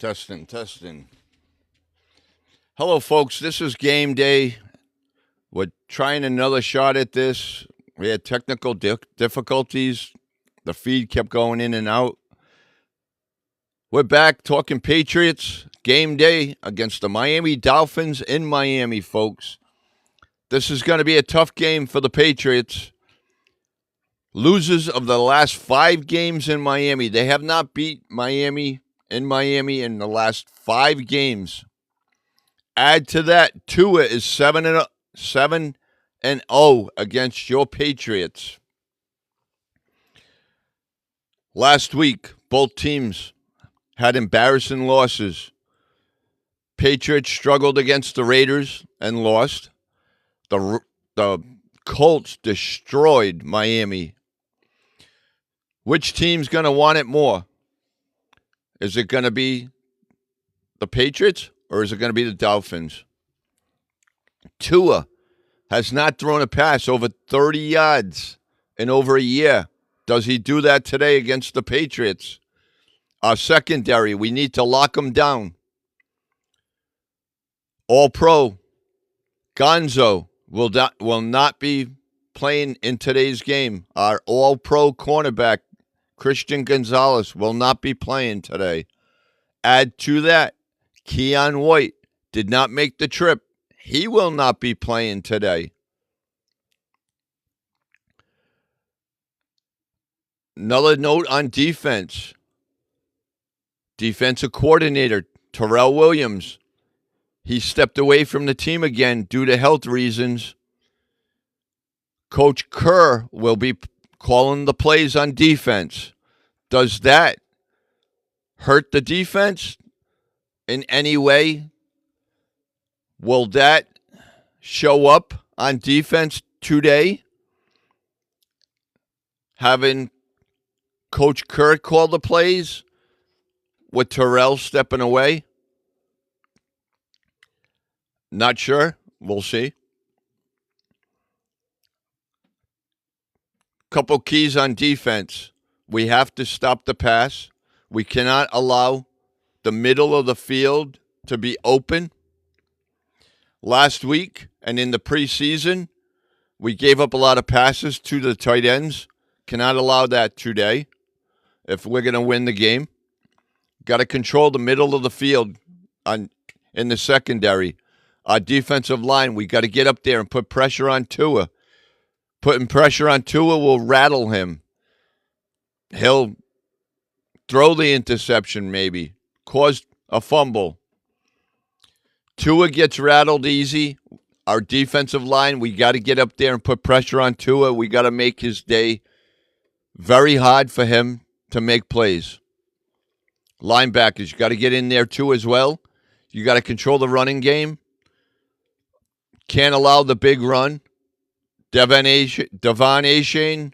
Testing, testing. Hello, folks. This is game day. We're trying another shot at this. We had technical difficulties. The feed kept going in and out. We're back talking Patriots. Game day against the Miami Dolphins in Miami, folks. This is going to be a tough game for the Patriots. Losers of the last 5 games in Miami. They have not beat Miami in the last 5 games. Add to that, Tua is 7-0 against your Patriots. Last week, both teams had embarrassing losses. Patriots struggled against the Raiders and lost. The Colts destroyed Miami. Which team's going to want it more? Is it going to be the Patriots or is it going to be the Dolphins? Tua has not thrown a pass over 30 yards in over a year. Does he do that today against the Patriots? Our secondary, we need to lock them down. All-Pro Gonzo will not be playing in today's game. Our All-Pro cornerback, Christian Gonzalez, will not be playing today. Add to that, Keon White did not make the trip. He will not be playing today. Another note on defense. Defensive coordinator, Terrell Williams. He stepped away from the team again due to health reasons. Coach Kerr will be calling the plays on defense. Does that hurt the defense in any way? Will that show up on defense today? Having Coach Kerr call the plays with Terrell stepping away? Not sure. We'll see. Couple keys on defense. We have to stop the pass. We cannot allow the middle of the field to be open. Last week and in the preseason, we gave up a lot of passes to the tight ends. Cannot allow that today if we're going to win the game. Got to control the middle of the field in the secondary. Our defensive line, we got to get up there and put pressure on Tua. Putting pressure on Tua will rattle him. He'll throw the interception maybe, cause a fumble. Tua gets rattled easy. Our defensive line, we got to get up there and put pressure on Tua. We got to make his day very hard for him to make plays. Linebackers, you got to get in there too as well. You got to control the running game. Can't allow the big run. Devon Achane,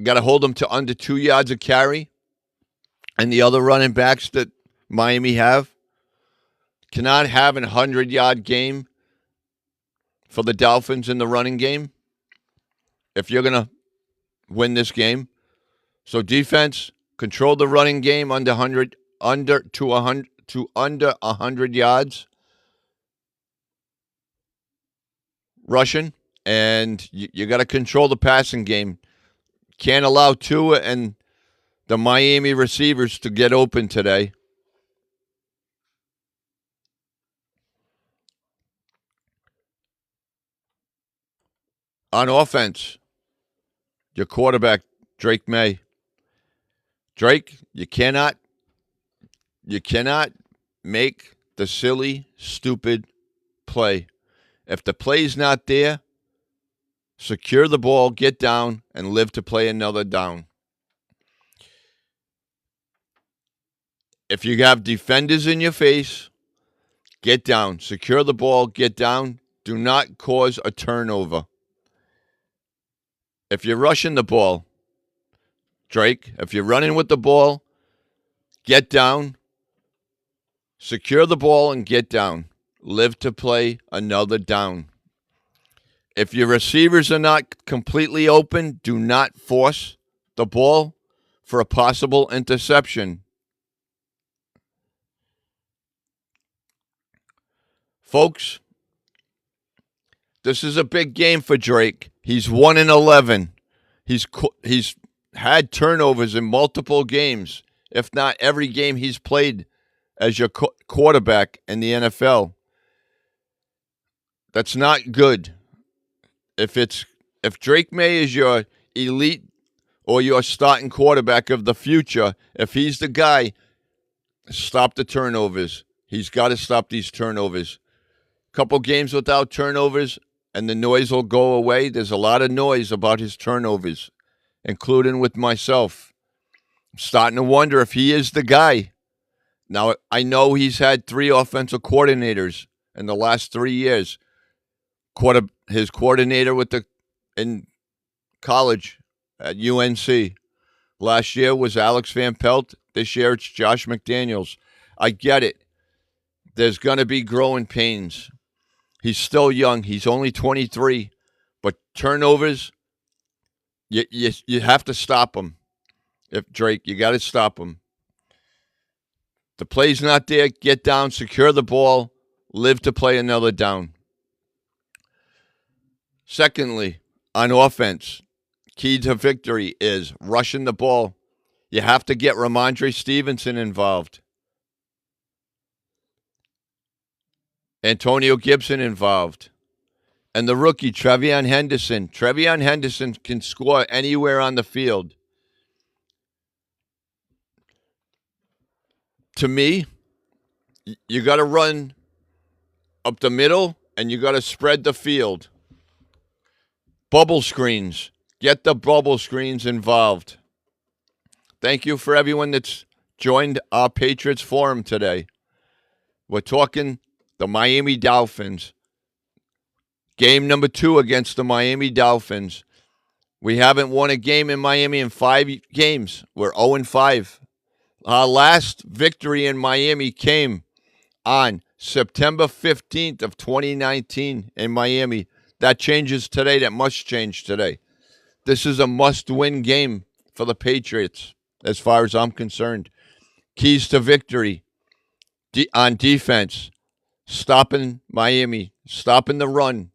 got to hold him to under 2 yards of carry. And the other running backs that Miami have cannot have a 100-yard game for the Dolphins in the running game if you're going to win this game. So defense, control the running game under 100 yards. Rushing, and you got to control the passing game. Can't allow Tua and the Miami receivers to get open today. On offense, your quarterback, Drake May. Drake, you cannot make the silly, stupid play. If the play's not there, secure the ball, get down, and live to play another down. If you have defenders in your face, get down. Secure the ball, get down. Do not cause a turnover. If you're rushing the ball, Drake, if you're running with the ball, get down. Secure the ball and get down. Live to play another down. If your receivers are not completely open, do not force the ball for a possible interception. Folks, this is a big game for Drake. He's 1-11. He's had turnovers in multiple games, if not every game he's played as your quarterback in the NFL. That's not good. If Drake May is your elite or your starting quarterback of the future, if he's the guy, stop the turnovers. He's got to stop these turnovers. Couple games without turnovers, and the noise will go away. There's a lot of noise about his turnovers, including with myself. I'm starting to wonder if he is the guy. Now, I know he's had 3 offensive coordinators in the last 3 years. His coordinator in college at UNC. Last year was Alex Van Pelt. This year it's Josh McDaniels. I get it. There's going to be growing pains. He's still young. He's only 23. But turnovers, you have to stop him. If Drake, you got to stop him. The play's not there. Get down, secure the ball, live to play another down. Secondly, on offense, key to victory is rushing the ball. You have to get Ramondre Stevenson involved. Antonio Gibson involved. And the rookie, Trevion Henderson. Trevion Henderson can score anywhere on the field. To me, you got to run up the middle and you got to spread the field. Bubble screens. Get the bubble screens involved. Thank you for everyone that's joined our Patriots forum today. We're talking the Miami Dolphins. Game number 2 against the Miami Dolphins. We haven't won a game in Miami in 5 games. We're 0-5. Our last victory in Miami came on September 15th of 2019 in Miami. That changes today. That must change today. This is a must-win game for the Patriots, as far as I'm concerned. Keys to victory on defense. Stopping Miami. Stopping the run.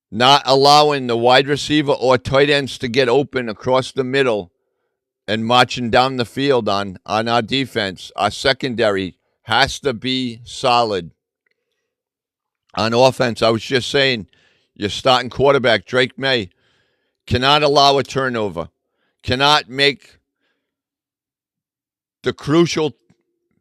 Not allowing the wide receiver or tight ends to get open across the middle and marching down the field on our defense. Our secondary has to be solid. On offense, I was just saying, your starting quarterback, Drake May, cannot allow a turnover, cannot make the crucial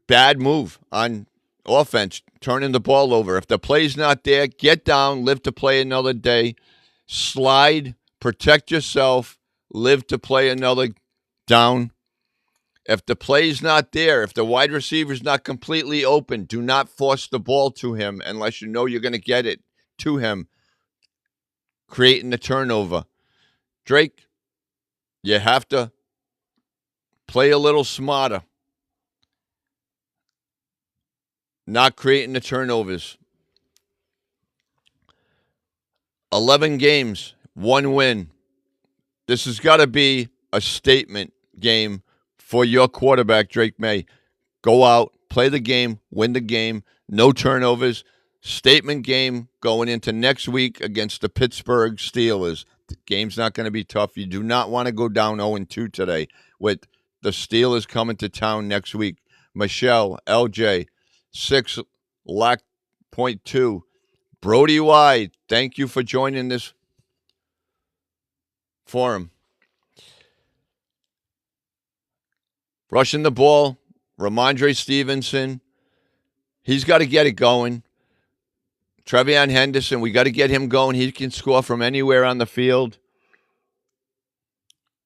bad move on offense, turning the ball over. If the play's not there, get down, live to play another day, slide, protect yourself, live to play another down. If the play's not there, if the wide receiver's not completely open, do not force the ball to him unless you know you're going to get it to him, creating the turnover. Drake, you have to play a little smarter. Not creating the turnovers. 11 games, 1 win. This has got to be a statement game for your quarterback, Drake May. Go out, play the game, win the game, no turnovers. Statement game going into next week against the Pittsburgh Steelers. The game's not going to be tough. You do not want to go down 0-2 today with the Steelers coming to town next week. Michelle, LJ, 6.2. Brody Y, thank you for joining this forum. Rushing the ball, Ramondre Stevenson. He's got to get it going. Trevion Henderson, we got to get him going. He can score from anywhere on the field.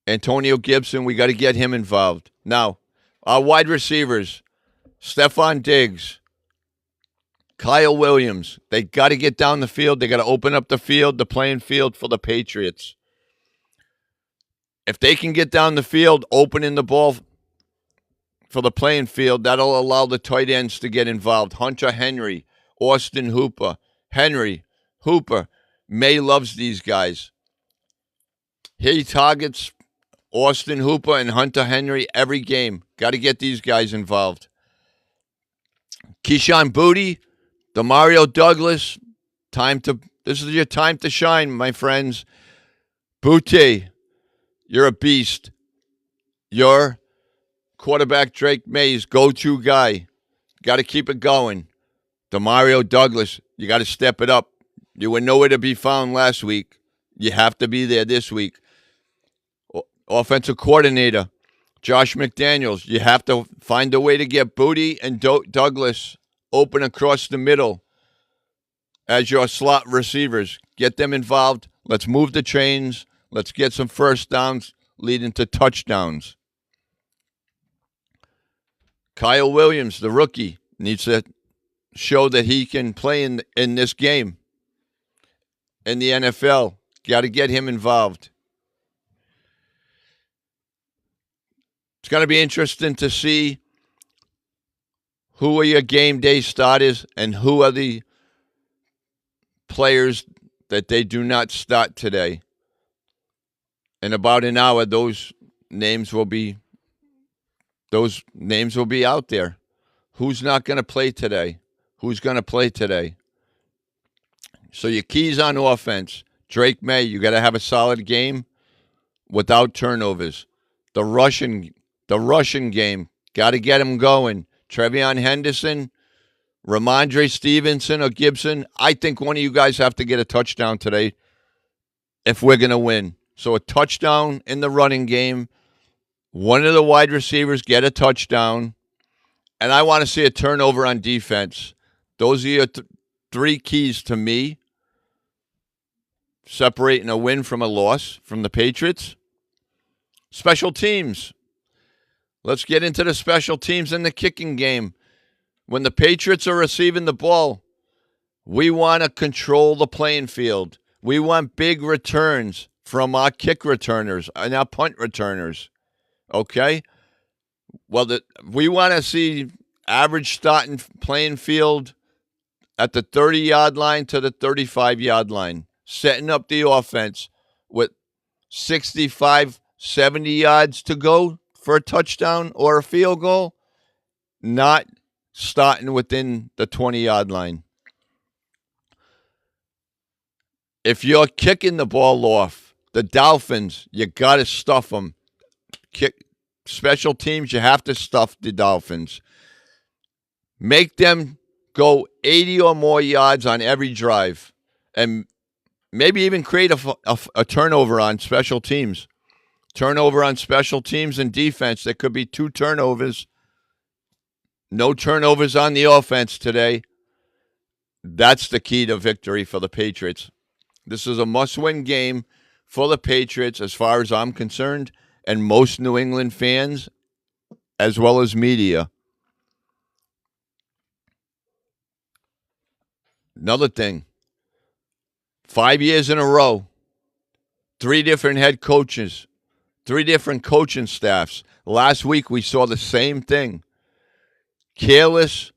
Antonio Gibson, we got to get him involved. Now, our wide receivers, Stephon Diggs, Kyle Williams, they got to get down the field. They got to open up the field, the playing field for the Patriots. If they can get down the field, opening the ball for the playing field, that'll allow the tight ends to get involved. Hunter Henry, Austin Hooper. Henry, Hooper, May loves these guys. He targets Austin Hooper and Hunter Henry every game. Got to get these guys involved. Keyshawn Boutte, Demario Douglas, this is your time to shine, my friends. Butte, you're a beast. You're quarterback Drake May's go-to guy. Got to keep it going. Demario Douglas, you got to step it up. You were nowhere to be found last week. You have to be there this week. Offensive coordinator, Josh McDaniels, you have to find a way to get Booty and Douglas open across the middle as your slot receivers. Get them involved. Let's move the chains. Let's get some first downs leading to touchdowns. Kyle Williams, the rookie, needs to show that he can play in this game. In the NFL, got to get him involved. It's going to be interesting to see who are your game day starters and who are the players that they do not start today. In about an hour, those names will be out there. Who's not going to play today? Who's going to play today? So your keys on offense. Drake May, you got to have a solid game without turnovers. The Russian game, got to get him going. Trevion Henderson, Ramondre Stevenson or Gibson. I think one of you guys have to get a touchdown today if we're going to win. So a touchdown in the running game. One of the wide receivers get a touchdown. And I want to see a turnover on defense. Those are your three keys to me. Separating a win from a loss from the Patriots. Special teams. Let's get into the special teams in the kicking game. When the Patriots are receiving the ball, we want to control the playing field. We want big returns from our kick returners and our punt returners. Okay? Well, we want to see average starting playing field at the 30-yard line to the 35-yard line, setting up the offense with 65, 70 yards to go for a touchdown or a field goal, not starting within the 20-yard line. If you're kicking the ball off, the Dolphins, you got to stuff them. Special teams, you have to stuff the Dolphins. Make them go 80 or more yards on every drive. And maybe even create a turnover on special teams. Turnover on special teams and defense. There could be 2 turnovers. No turnovers on the offense today. That's the key to victory for the Patriots. This is a must-win game for the Patriots as far as I'm concerned, and most New England fans as well as media. Another thing. 5 years in a row, 3 different head coaches, 3 different coaching staffs. Last week we saw the same thing. Careless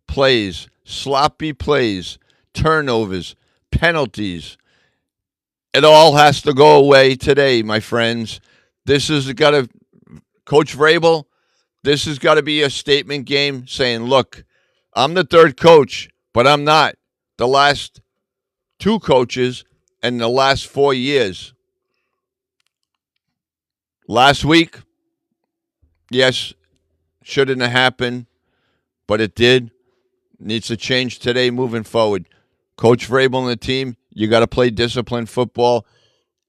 plays, sloppy plays, turnovers, penalties. It all has to go away today, my friends. This has got to, Coach Vrabel, this has got to be a statement game saying, look, I'm the third coach, but I'm not the last 2 coaches in the last 4 years. Last week, yes, shouldn't have happened, but it did. Needs to change today moving forward. Coach Vrabel and the team, you got to play disciplined football,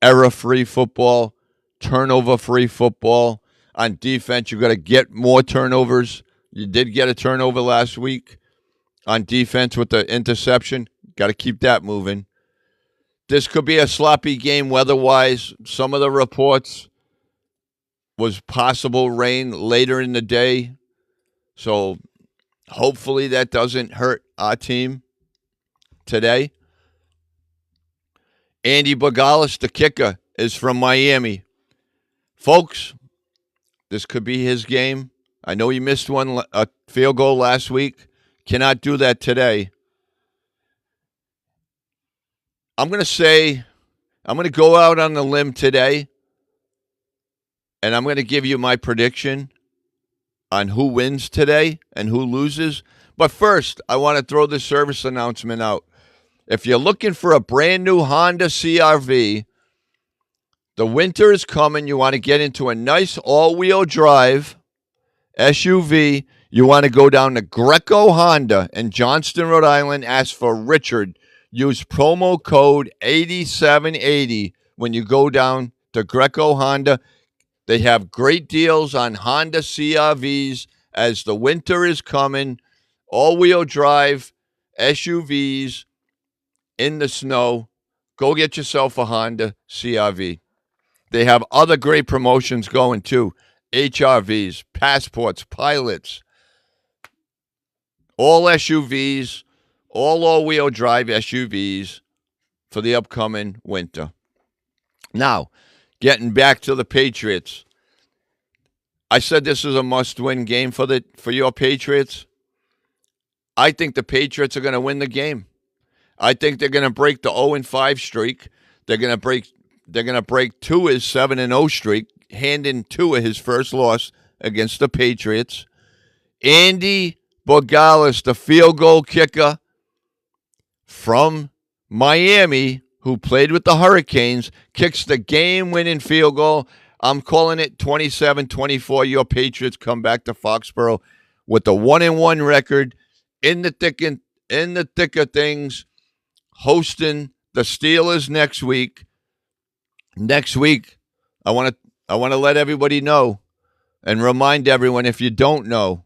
error-free football, turnover-free football. On defense, you got to get more turnovers. You did get a turnover last week on defense with the interception. Got to keep that moving. This could be a sloppy game weather-wise. Some of the reports was possible rain later in the day. So hopefully that doesn't hurt our team today. Andy Bogales, the kicker, is from Miami. Folks, this could be his game. I know he missed a field goal last week. Cannot do that today. I'm going to go out on the limb today, and I'm going to give you my prediction on who wins today and who loses. But first, I want to throw this service announcement out. If you're looking for a brand new Honda CRV, the winter is coming. You want to get into a nice all-wheel drive SUV. You want to go down to Greco Honda in Johnston, Rhode Island. Ask for Richard. Use promo code 8780 when you go down to Greco Honda. They have great deals on Honda CRVs as the winter is coming. All-wheel drive SUVs in the snow. Go get yourself a Honda CRV. They have other great promotions going too. HRVs, Passports, Pilots, all SUVs, all-wheel drive SUVs for the upcoming winter. Now, getting back to the Patriots. I said this is a must-win game for your Patriots. I think the Patriots are going to win the game. I think they're going to break the 0-5 streak. They're going to break Tua's 7-0 streak, handing Tua his first loss against the Patriots. Andy Borgalis, the field goal kicker from Miami, who played with the Hurricanes, kicks the game-winning field goal. I'm calling it 27-24. Your Patriots come back to Foxborough with a 1-1 record in the thick of things, hosting the Steelers next week. Next week, I want to let everybody know and remind everyone, if you don't know,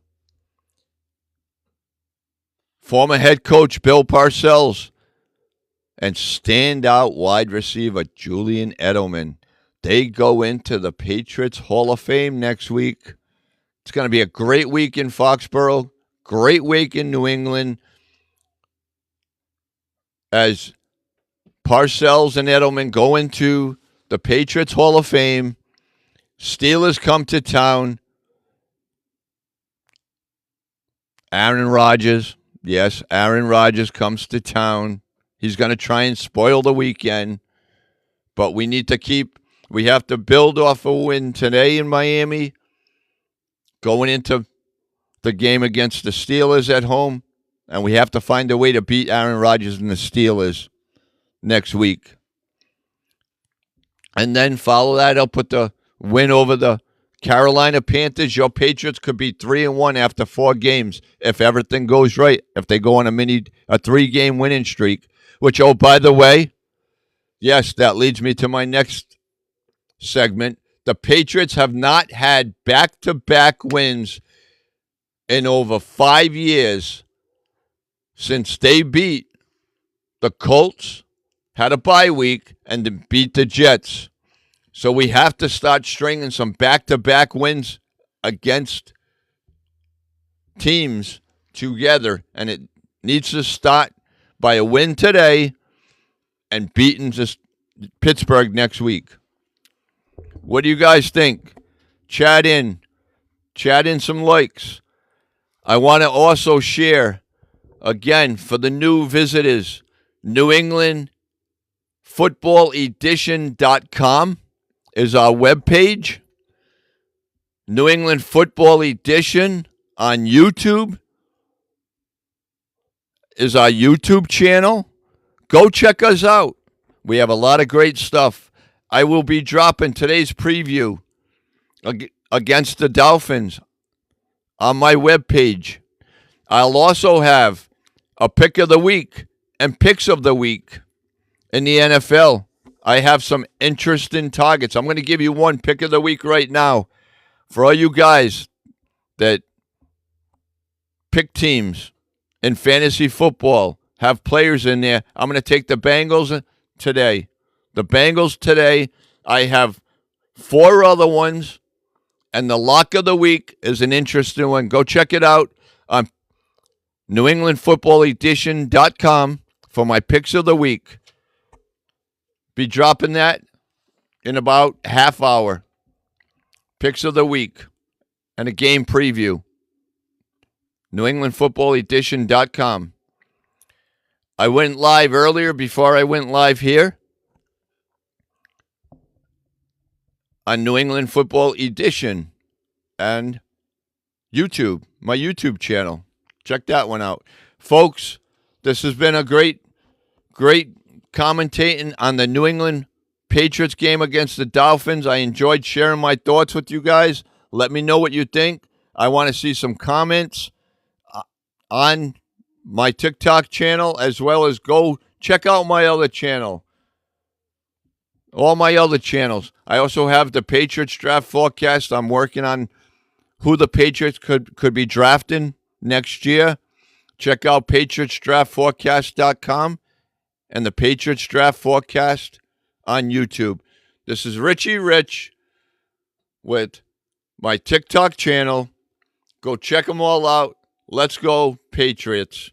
former head coach Bill Parcells and standout wide receiver Julian Edelman, they go into the Patriots Hall of Fame next week. It's going to be a great week in Foxborough, great week in New England, as Parcells and Edelman go into the Patriots Hall of Fame. Steelers come to town. Aaron Rodgers, yes, Aaron Rodgers comes to town. He's going to try and spoil the weekend. But we have to build off a win today in Miami, going into the game against the Steelers at home. And we have to find a way to beat Aaron Rodgers and the Steelers next week. And then follow that up with the win over the Carolina Panthers. Your Patriots could be 3-1 after 4 games if everything goes right. If they go on a 3-game winning streak, which, oh, by the way, yes, that leads me to my next segment. The Patriots have not had back-to-back wins in over 5 years since they beat the Colts, had a bye week, and then beat the Jets. So we have to start stringing some back-to-back wins against teams together. And it needs to start by a win today and beating just Pittsburgh next week. What do you guys think? Chat in some likes. I want to also share, again, for the new visitors, NewEnglandFootballEdition.com is our webpage. New England Football Edition on YouTube is our YouTube channel. Go check us out. We have a lot of great stuff. I will be dropping today's preview against the Dolphins on my webpage. I'll also have a pick of the week and picks of the week in the NFL. I have some interesting targets. I'm going to give you one pick of the week right now for all you guys that pick teams in fantasy football, have players in there. I'm going to take the Bengals today. The Bengals today. I have 4 other ones, and the lock of the week is an interesting one. Go check it out on NewEnglandFootballEdition.com for my picks of the week. Be dropping that in about half hour. Picks of the week and a game preview. NewEnglandFootballEdition.com. I went live earlier before I went live here on New England Football Edition and YouTube, my YouTube channel. Check that one out. Folks, this has been a great commentating on the New England Patriots game against the Dolphins. I enjoyed sharing my thoughts with you guys. Let me know what you think. I want to see some comments on my TikTok channel, as well as go check out my other channel. All my other channels. I also have the Patriots draft forecast. I'm working on who the Patriots could be drafting next year. Check out patriotsdraftforecast.com and the Patriots Draft Forecast on YouTube. This is Richie Rich with my TikTok channel. Go check them all out. Let's go, Patriots.